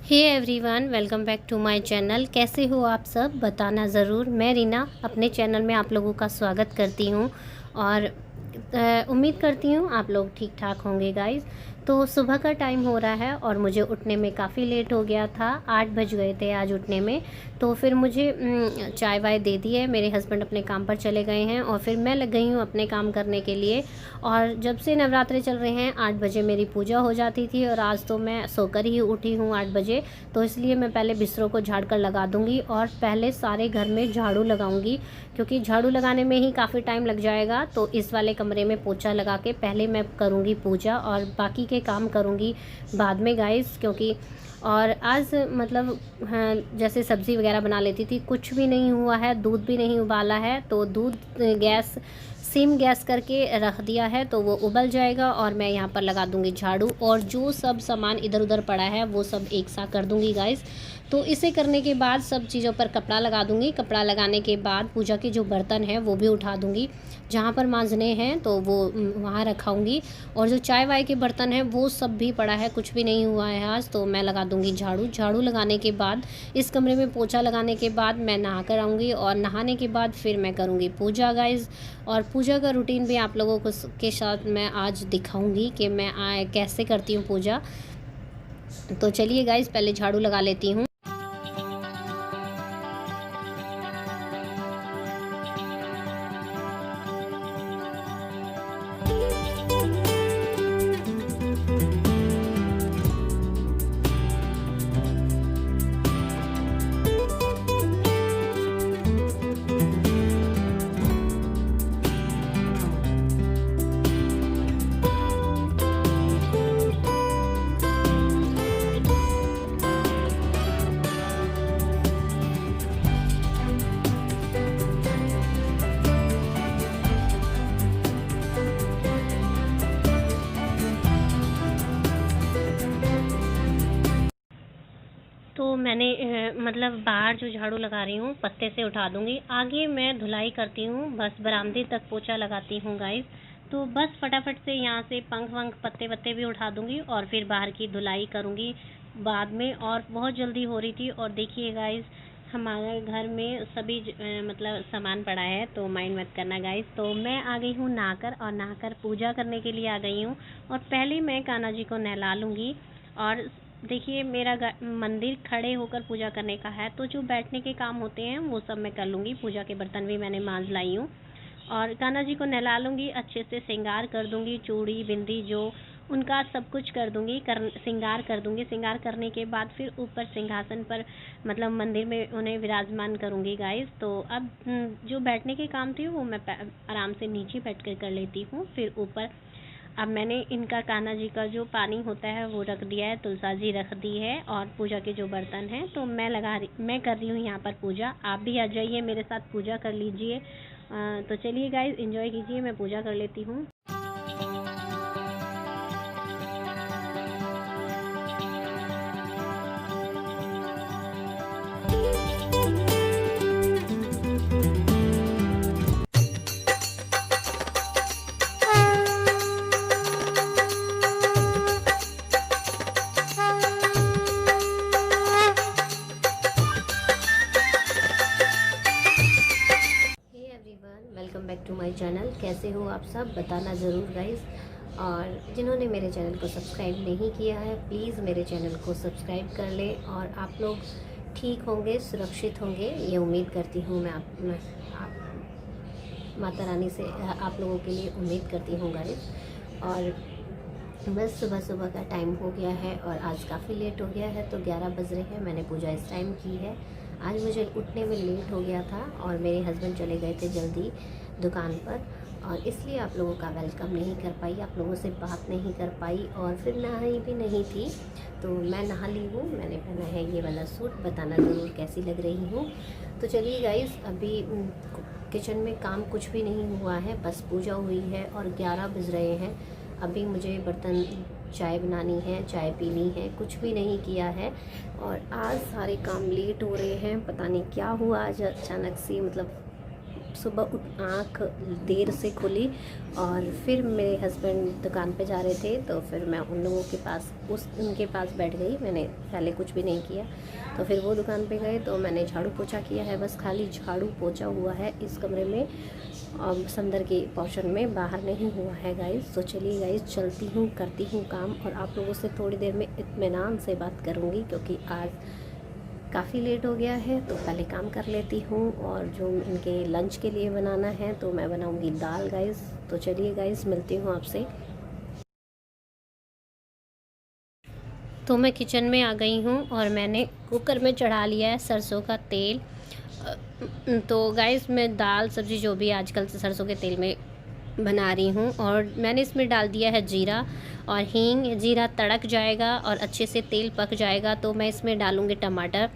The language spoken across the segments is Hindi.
Hey everyone, welcome back to my channel. कैसे हो आप सब, बताना ज़रूर। मैं रीना अपने चैनल में आप लोगों का स्वागत करती हूँ और उम्मीद करती हूँ आप लोग ठीक ठाक होंगे गाइस। तो सुबह का टाइम हो रहा है और मुझे उठने में काफ़ी लेट हो गया था। 8 बज गए थे आज उठने में। तो फिर मुझे चाय वाय दे दी है, मेरे हस्बैंड अपने काम पर चले गए हैं और फिर मैं लग गई हूँ अपने काम करने के लिए। और जब से नवरात्रे चल रहे हैं 8 बजे मेरी पूजा हो जाती थी और आज तो मैं सोकर ही उठी हूँ 8 बजे। तो इसलिए मैं पहले बिस्तरों को झाड़ कर लगा दूँगी और पहले सारे घर में झाड़ू लगाऊँगी, क्योंकि झाड़ू लगाने में ही काफ़ी टाइम लग जाएगा। तो इस वाले कमरे में पोछा लगा के पहले मैं करूँगी पूजा और बाकी के काम करूँगी बाद में गाइस। क्योंकि और आज मतलब हाँ, जैसे सब्ज़ी वगैरह बना लेती थी, कुछ भी नहीं हुआ है, दूध भी नहीं उबाला है। तो दूध गैस सिम गैस करके रख दिया है, तो वो उबल जाएगा और मैं यहाँ पर लगा दूँगी झाड़ू और जो सब सामान इधर उधर पड़ा है वो सब एक साथ कर दूँगी गाइस। तो इसे करने के बाद सब चीज़ों पर कपड़ा लगा दूँगी। कपड़ा लगाने के बाद पूजा के जो बर्तन हैं वो भी उठा दूँगी, जहाँ पर मांजने हैं तो वो वहाँ रखाऊँगी। और जो चाय वाय के बर्तन हैं वो सब भी पड़ा है, कुछ भी नहीं हुआ है आज, तो मैं लगा दूँगी झाड़ू। झाड़ू लगाने के बाद इस कमरे में पोछा लगाने के बाद मैं नहा कर आऊँगी और नहाने के बाद फिर मैं करूँगी पूजा गाइस। और पूजा का रूटीन भी आप लोगों को के साथ मैं आज दिखाऊंगी कि मैं कैसे करती हूँ पूजा। तो चलिए गाइस, पहले झाड़ू लगा लेती हूँ। तो मैंने मतलब बाहर जो झाड़ू लगा रही हूँ पत्ते से उठा दूँगी। आगे मैं धुलाई करती हूँ, बस बरामदे तक पोछा लगाती हूँ गाइस। तो बस फटाफट से यहाँ से पंख वंख पत्ते वत्ते भी उठा दूँगी और फिर बाहर की धुलाई करूँगी बाद में। और बहुत जल्दी हो रही थी। और देखिए गाइस, हमारे घर में सभी मतलब सामान पड़ा है, तो माइंड मत करना गाइस। तो मैं आ गई हूँ नहाकर और नहाकर पूजा करने के लिए आ गई हूँ। और पहले मैं कान्हा जी को नहला लूँगी। और देखिए, मेरा मंदिर खड़े होकर पूजा करने का है, तो जो बैठने के काम होते हैं वो सब मैं कर लूँगी। पूजा के बर्तन भी मैंने मांज लाई हूँ और कान्हा जी को नहला लूँगी, अच्छे से श्रृंगार कर दूँगी, चूड़ी बिंदी जो उनका सब कुछ कर दूँगी, श्रृंगार कर दूँगी। श्रृंगार करने के बाद फिर ऊपर सिंहासन पर मतलब मंदिर में उन्हें विराजमान करूँगी गाइस। तो अब जो बैठने के काम थे वो मैं आराम से नीचे बैठ कर लेती हूँ। फिर ऊपर अब मैंने इनका कान्हा जी का जो पानी होता है वो रख दिया है, तुलसा जी रख दी है और पूजा के जो बर्तन हैं तो मैं कर रही हूँ यहाँ पर पूजा। आप भी आ जाइए मेरे साथ पूजा कर लीजिए। तो चलिए गाइस, एंजॉय कीजिए, मैं पूजा कर लेती हूँ। Welcome back to my channel. कैसे हो आप सब, बताना ज़रूर गाइस। और जिन्होंने मेरे चैनल को सब्सक्राइब नहीं किया है प्लीज़ मेरे चैनल को सब्सक्राइब कर लें। और आप लोग ठीक होंगे, सुरक्षित होंगे, ये उम्मीद करती हूँ। मैं आप माता रानी से आप लोगों के लिए उम्मीद करती हूँ गाइस। और बस सुबह सुबह का टाइम हो गया है और आज काफ़ी लेट हो गया है, तो 11 बज रहे हैं। मैंने पूजा इस टाइम की है। आज मुझे उठने में लेट हो गया था और मेरे हस्बैंड चले गए थे जल्दी दुकान पर, और इसलिए आप लोगों का वेलकम नहीं कर पाई, आप लोगों से बात नहीं कर पाई। और फिर नहाई भी नहीं थी, तो मैं नहा ली हूँ। मैंने पहना है ये वाला सूट, बताना ज़रूर कैसी लग रही हूँ। तो चलिए गाइस, अभी किचन में काम कुछ भी नहीं हुआ है, बस पूजा हुई है और 11 बज रहे हैं। अभी मुझे बर्तन चाय बनानी है, चाय पीनी है, कुछ भी नहीं किया है। और आज सारे काम लेट हो रहे हैं, पता नहीं क्या हुआ आज अचानक से, मतलब सुबह आँख देर से खुली और फिर मेरे हस्बैंड दुकान पे जा रहे थे, तो फिर मैं उन लोगों के पास उनके पास बैठ गई। मैंने पहले कुछ भी नहीं किया, तो फिर वो दुकान पे गए तो मैंने झाड़ू पोछा किया है। बस खाली झाड़ू पोछा हुआ है इस कमरे में, अंदर के पोर्शन में, बाहर नहीं हुआ है गाइस। तो चलिए गाइस, चलती हूँ, करती हूँ काम और आप लोगों से थोड़ी देर में इत्मीनान से बात करूँगी, क्योंकि आज काफ़ी लेट हो गया है। तो पहले काम कर लेती हूँ और जो इनके लंच के लिए बनाना है तो मैं बनाऊँगी दाल गाइस। तो चलिए गाइस, मिलती हूँ आपसे। तो मैं किचन में आ गई हूँ और मैंने कुकर में चढ़ा लिया है सरसों का तेल। तो गाइस, मैं दाल सब्ज़ी जो भी आजकल से सरसों के तेल में बना रही हूँ, और मैंने इसमें डाल दिया है जीरा और हींग। जीरा तड़क जाएगा और अच्छे से तेल पक जाएगा तो मैं इसमें डालूँगी टमाटर।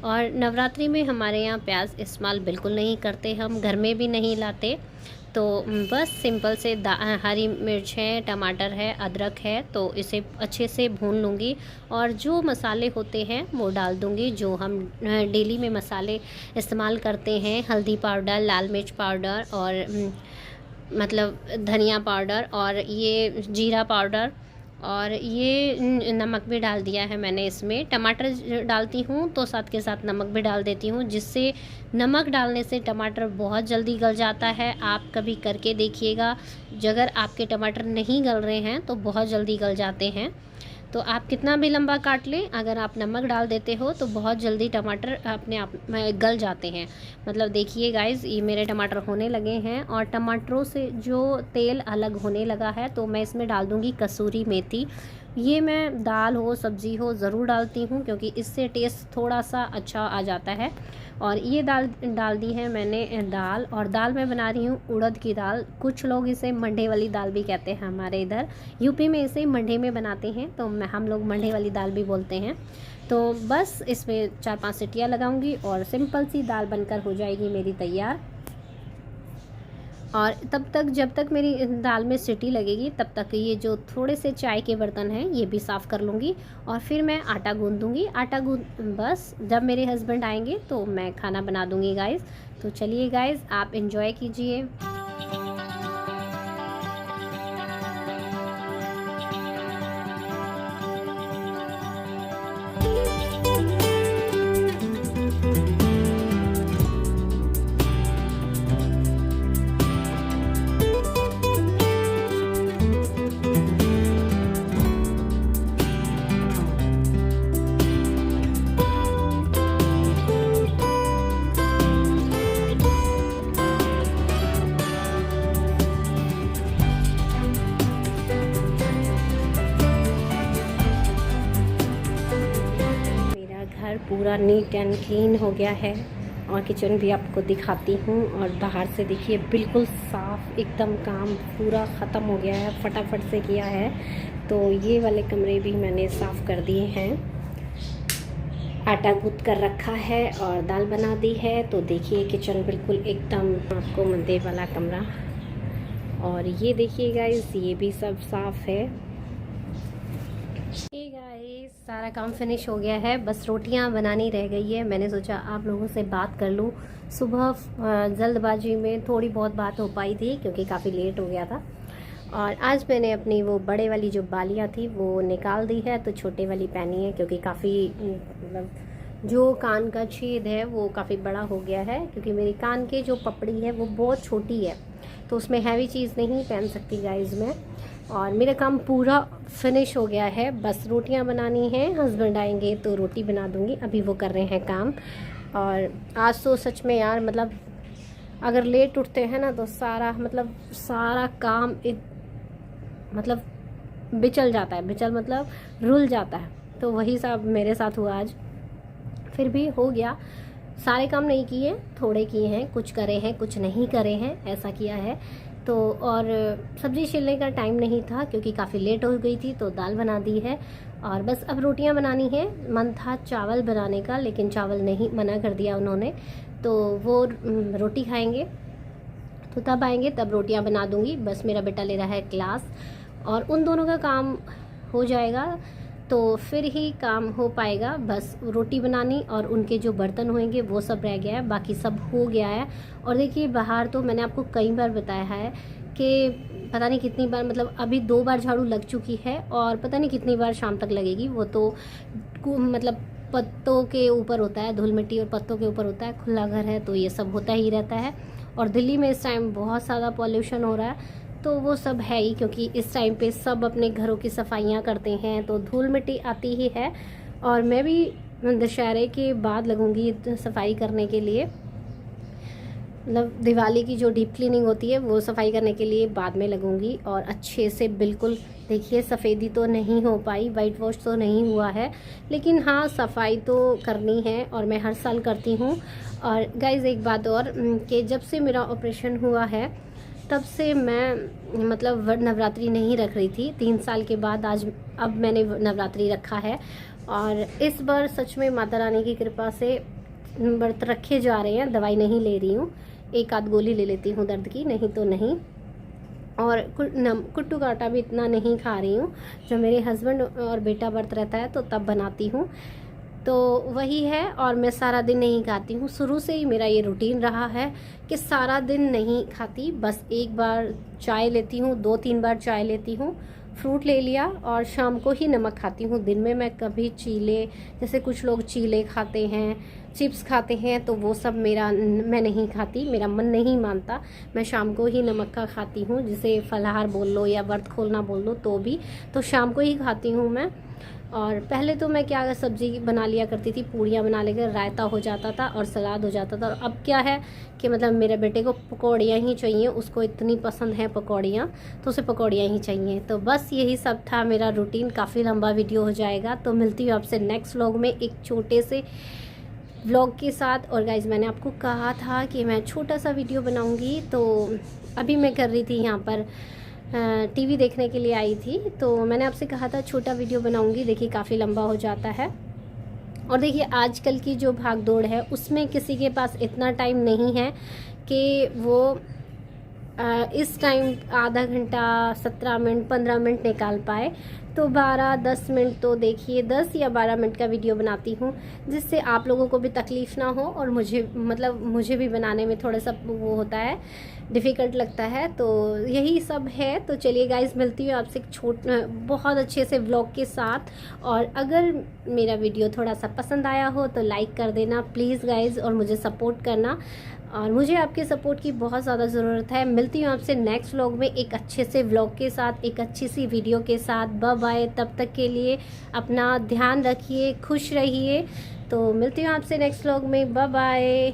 और नवरात्रि में हमारे यहाँ प्याज इस्तेमाल बिल्कुल नहीं करते, हम घर में भी नहीं लाते। तो बस सिंपल से हरी मिर्च है, टमाटर है, अदरक है, तो इसे अच्छे से भून लूँगी और जो मसाले होते हैं वो डाल दूँगी, जो हम डेली में मसाले इस्तेमाल करते हैं। हल्दी पाउडर, लाल मिर्च पाउडर और मतलब धनिया पाउडर और ये जीरा पाउडर और ये नमक भी डाल दिया है मैंने। इसमें टमाटर डालती हूँ तो साथ के साथ नमक भी डाल देती हूँ, जिससे नमक डालने से टमाटर बहुत जल्दी गल जाता है। आप कभी करके देखिएगा, अगर आपके टमाटर नहीं गल रहे हैं तो बहुत जल्दी गल जाते हैं। तो आप कितना भी लंबा काट लें, अगर आप नमक डाल देते हो तो बहुत जल्दी टमाटर अपने आप में गल जाते हैं। मतलब देखिए गाइस, ये मेरे टमाटर होने लगे हैं और टमाटरों से जो तेल अलग होने लगा है तो मैं इसमें डाल दूँगी कसूरी मेथी। ये मैं दाल हो सब्ज़ी हो ज़रूर डालती हूँ, क्योंकि इससे टेस्ट थोड़ा सा अच्छा आ जाता है। और ये डाल दी है मैंने दाल, और दाल मैं बना रही हूँ उड़द की दाल। कुछ लोग इसे मंडे वाली दाल भी कहते हैं, हमारे इधर यूपी में इसे मंडे में बनाते हैं, तो हम लोग मंडे वाली दाल भी बोलते हैं। तो बस इसमें 4-5 सीटियाँ लगाऊंगी और सिंपल सी दाल बनकर हो जाएगी मेरी तैयार। और तब तक, जब तक मेरी दाल में सीटी लगेगी, तब तक ये जो थोड़े से चाय के बर्तन हैं ये भी साफ़ कर लूँगी और फिर मैं आटा गूँध दूँगी। आटा गूँध बस जब मेरे हस्बैंड आएंगे तो मैं खाना बना दूँगी गाइस। तो चलिए गाइस, आप एंजॉय कीजिए। घर पूरा नीट एंड क्लीन हो गया है और किचन भी आपको दिखाती हूँ। और बाहर से देखिए बिल्कुल साफ़, एकदम काम पूरा ख़त्म हो गया है, फटाफट से किया है। तो ये वाले कमरे भी मैंने साफ़ कर दिए हैं, आटा गूँथ कर रखा है और दाल बना दी है। तो देखिए किचन बिल्कुल एकदम आपको मंदिर वाला कमरा। और ये देखिए गाइस, ये भी सब साफ़ है। सारा काम फिनिश हो गया है, बस रोटियां बनानी रह गई है। मैंने सोचा आप लोगों से बात कर लूं। सुबह जल्दबाजी में थोड़ी बहुत बात हो पाई थी, क्योंकि काफ़ी लेट हो गया था। और आज मैंने अपनी वो बड़े वाली जो बालियां थी वो निकाल दी है, तो छोटे वाली पहनी है, क्योंकि काफ़ी मतलब जो कान का छेद है वो काफ़ी बड़ा हो गया है, क्योंकि मेरी कान की जो पपड़ी है वो बहुत छोटी है, तो उसमें हैवी चीज़ नहीं पहन सकती गाइज मैं। और मेरा काम पूरा फिनिश हो गया है, बस रोटियां बनानी है। हस्बैंड आएंगे तो रोटी बना दूंगी, अभी वो कर रहे हैं काम। और आज तो सच में यार, मतलब अगर लेट उठते हैं ना तो सारा काम एक मतलब बिचल जाता है, बिचल मतलब रुल जाता है। तो वही सब मेरे साथ हुआ आज। फिर भी हो गया, सारे काम नहीं किए, थोड़े किए हैं, कुछ करे हैं कुछ नहीं करे हैं, ऐसा किया है। तो और सब्ज़ी छीलने का टाइम नहीं था, क्योंकि काफ़ी लेट हो गई थी, तो दाल बना दी है। और बस अब रोटियां बनानी है। मन था चावल बनाने का, लेकिन चावल नहीं, मना कर दिया उन्होंने। तो वो रोटी खाएंगे, तो तब आएंगे तब रोटियां बना दूंगी। बस मेरा बेटा ले रहा है क्लास और उन दोनों का काम हो जाएगा। तो फिर ही काम हो पाएगा। बस रोटी बनानी और उनके जो बर्तन होंगे वो सब रह गया है, बाकी सब हो गया है। और देखिए बाहर तो मैंने आपको कई बार बताया है कि पता नहीं कितनी बार, मतलब अभी 2 बार झाड़ू लग चुकी है और पता नहीं कितनी बार शाम तक लगेगी। वो तो मतलब पत्तों के ऊपर होता है, धूल मिट्टी और पत्तों के ऊपर होता है। खुला घर है तो ये सब होता ही रहता है। और दिल्ली में इस टाइम बहुत ज़्यादा पॉल्यूशन हो रहा है, तो वो सब है ही, क्योंकि इस टाइम पे सब अपने घरों की सफाइयाँ करते हैं तो धूल मिट्टी आती ही है। और मैं भी दशहरे के बाद लगूँगी सफाई करने के लिए, मतलब दिवाली की जो डीप क्लीनिंग होती है वो सफाई करने के लिए बाद में लगूंगी। और अच्छे से बिल्कुल देखिए, सफ़ेदी तो नहीं हो पाई, वाइट वॉश तो नहीं हुआ है, लेकिन हाँ सफाई तो करनी है और मैं हर साल करती हूँ। और गाइज़ एक बात और कि जब से मेरा ऑपरेशन हुआ है तब से मैं मतलब नवरात्रि नहीं रख रही थी। 3 साल के बाद अब मैंने नवरात्रि रखा है। और इस बार सच में माता रानी की कृपा से व्रत रखे जा रहे हैं, दवाई नहीं ले रही हूँ, एक आध गोली ले लेती हूँ दर्द की, नहीं तो नहीं। और कुट्टू का आटा भी इतना नहीं खा रही हूँ, जब मेरे हस्बैंड और बेटा व्रत रहता है तो तब बनाती हूँ, तो वही है। और मैं सारा दिन नहीं खाती हूँ, शुरू से ही मेरा ये रूटीन रहा है कि सारा दिन नहीं खाती, बस एक बार चाय लेती हूँ, 2-3 बार चाय लेती हूँ, फ्रूट ले लिया और शाम को ही नमक खाती हूँ। दिन में मैं कभी चीले, जैसे कुछ लोग चीले खाते हैं, चिप्स खाते हैं, तो वो सब मैं नहीं खाती, मेरा मन नहीं मानता। मैं शाम को ही नमक का खाती हूँ, जिसे फलाहार बोल लो या व्रत खोलना बोल लो, तो भी तो शाम को ही खाती हूँ मैं। और पहले तो मैं क्या सब्ज़ी बना लिया करती थी, पूड़ियाँ बना लेकर, रायता हो जाता था और सलाद हो जाता था। और अब क्या है कि मतलब मेरे बेटे को पकौड़ियाँ ही चाहिए, उसको इतनी पसंद है पकौड़ियाँ, तो उसे पकौड़ियाँ ही चाहिए। तो बस यही सब था मेरा रूटीन। काफ़ी लंबा वीडियो हो जाएगा, तो मिलती हूँ आपसे नेक्स्ट व्लॉग में एक छोटे से व्लॉग के साथ। और गाइज़ मैंने आपको कहा था कि मैं छोटा सा वीडियो बनाऊँगी, तो अभी मैं कर रही थी यहाँ पर टीवी देखने के लिए आई थी, तो मैंने आपसे कहा था छोटा वीडियो बनाऊंगी। देखिए काफ़ी लंबा हो जाता है। और देखिए आजकल की जो भाग दौड़ है उसमें किसी के पास इतना टाइम नहीं है कि वो इस टाइम आधा घंटा, 17 मिनट, 15 मिनट निकाल पाए। तो 12-10 मिनट, तो देखिए 10 या 12 मिनट का वीडियो बनाती हूँ, जिससे आप लोगों को भी तकलीफ़ ना हो और मुझे भी बनाने में थोड़ा सा वो होता है, डिफ़िकल्ट लगता है। तो यही सब है। तो चलिए गाइज़, मिलती हूँ आपसे एक बहुत अच्छे से व्लॉग के साथ। और अगर मेरा वीडियो थोड़ा सा पसंद आया हो तो लाइक कर देना प्लीज़ गाइज़, और मुझे सपोर्ट करना, और मुझे आपके सपोर्ट की बहुत ज़्यादा ज़रूरत है। मिलती हूँ आपसे नेक्स्ट व्लॉग में एक अच्छे से व्लॉग के साथ, एक अच्छी सी वीडियो के साथ। बाय बाय, तब तक के लिए अपना ध्यान रखिए, खुश रहिए। तो मिलती हूँ आपसे नेक्स्ट व्लॉग में, बाय बाय।